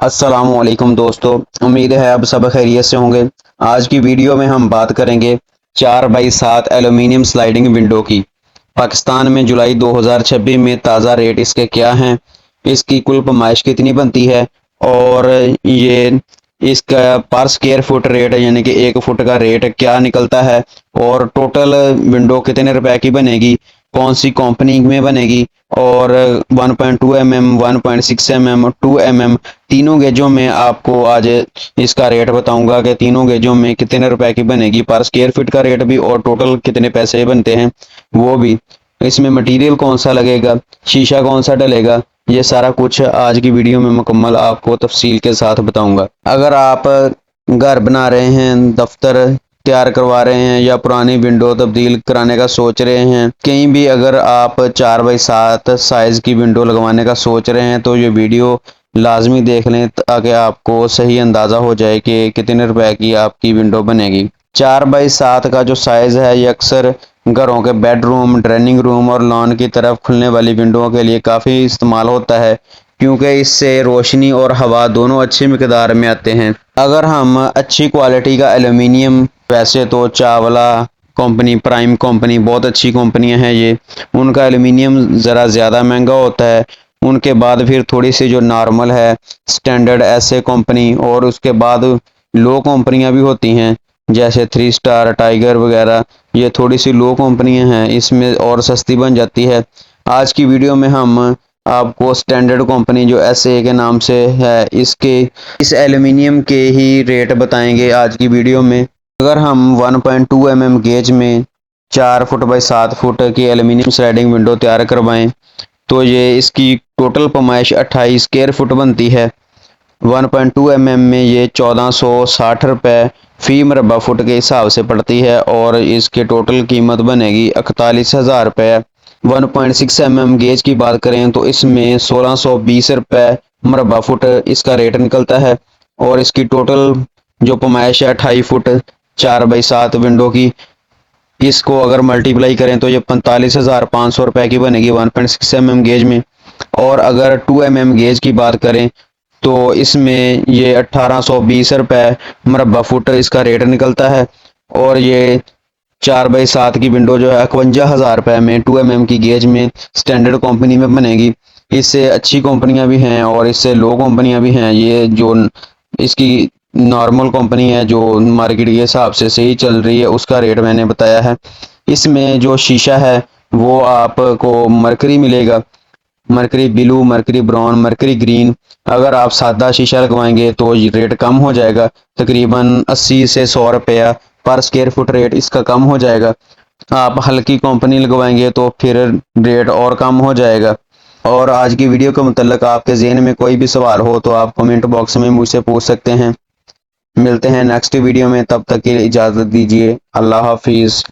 अस्सलामुअलैकुम दोस्तों, उम्मीद है आप सब खैरियत से होंगे। आज की वीडियो में हम बात करेंगे 4x7 एल्यूमिनियम स्लाइडिंग विंडो की। पाकिस्तान में जुलाई 2026 में ताज़ा रेट इसके क्या हैं, इसकी कुल पैमाइश कितनी बनती है और ये इसका पर स्क्वायर फुट रेट यानी कि 1 फुट का रेट क्या निकलता है और टोटल विंडो कितने रुपए की बनेगी, कौन सी कंपनी में बनेगी और 1.2 mm, 1.6 mm, 2 mm तीनों गेजों में आपको आज इसका रेट बताऊंगा कि तीनों गेजों में कितने रुपए की बनेगी, पर स्क्वायर फीट का रेट भी और टोटल कितने पैसे बनते हैं वो भी। इसमें मटेरियल कौन सा लगेगा, शीशा कौन सा डलेगा, ये सारा कुछ आज की वीडियो में मुकम्मल आपको तफसील के साथ बताऊंगा। अगर आप घर बना रहे हैं, दफ्तर तैयार करवा रहे हैं या पुरानी विंडो तब्दील कराने का सोच रहे हैं, कहीं भी अगर आप 4x7 साइज की विंडो लगवाने का सोच रहे हैं तो ये वीडियो लाजमी देख लें ताकि आपको सही अंदाज़ा हो जाए कि कितने रुपए की आपकी विंडो बनेगी। 4x7 का जो साइज़ है ये अक्सर घरों के बेडरूम, ड्राइंग रूम और लॉन की तरफ खुलने वाली विंडोओं के लिए काफ़ी इस्तेमाल होता है, क्योंकि इससे रोशनी और हवा दोनों अच्छी मिकदार में आते हैं। अगर हम अच्छी क्वालिटी का एल्यूमिनियम, वैसे तो चावला कंपनी, प्राइम कंपनी बहुत अच्छी कंपनियां हैं ये, उनका एल्यूमिनियम ज़रा ज़्यादा महंगा होता है। उनके बाद फिर थोड़ी सी जो नॉर्मल है स्टैंडर्ड ऐसे कंपनी, और उसके बाद लो कंपनियां भी होती हैं जैसे 3 स्टार, टाइगर वगैरह, ये थोड़ी सी लो कंपनियां हैं, इसमें और सस्ती बन जाती है। आज की वीडियो में हम आपको स्टैंडर्ड कंपनी जो SA के नाम से है इसके इस एल्यूमिनियम के ही रेट बताएंगे आज की वीडियो में। अगर हम 1.2 mm गेज में 4 फुट बाई 7 फुट की एल्यूमिनियम स्लाइडिंग विंडो तैयार करवाएं तो ये इसकी टोटल पैमाइश 28 स्क्वायर फुट बनती है। 1.2 mm में ये 1460 रुपये फी मरबा फुट के हिसाब से पड़ती है और इसके टोटल कीमत बनेगी 41,000 रुपये। 1.6 mm गेज की बात करें तो इसमें 1620 रुपये मरबा फुट इसका रेट निकलता है और इसकी टोटल जो पैमाइश है 28 फुट 4x7 विंडो की, इसको अगर मल्टीप्लाई करें तो ये 45,500 रुपये की बनेगी 1.6 mm गेज में। और अगर 2 mm गेज की बात करें तो इसमें ये 1820 रुपये मरबा फुट इसका रेट निकलता है और ये 4x7 की विंडो जो है 51,000 रुपये में 2 mm की गेज में स्टैंडर्ड कंपनी में बनेगी। इससे अच्छी कंपनियां भी हैं और इससे लो कंपनियां भी हैं। ये जो इसकी नॉर्मल कंपनी है जो मार्केट के हिसाब से सही चल रही है उसका रेट मैंने बताया है। इसमें जो शीशा है वो आपको मरकरी मिलेगा, mercury blue, mercury brown, mercury green. अगर आप सादा शीशा लगवाएंगे तो रेट कम हो जाएगा, तकरीबन 80 से 100 रुपया पर स्क्वायर फुट रेट इसका कम हो जाएगा। आप हल्की कंपनी लगवाएंगे तो फिर रेट और कम हो जाएगा। और आज की वीडियो के मुतल्लिक आपके जहन में कोई भी सवाल हो तो आप कमेंट बॉक्स में मुझसे पूछ सकते हैं। मिलते हैं नेक्स्ट वीडियो में, तब तक के लिए इजाज़त दीजिए। अल्लाह हाफिज़।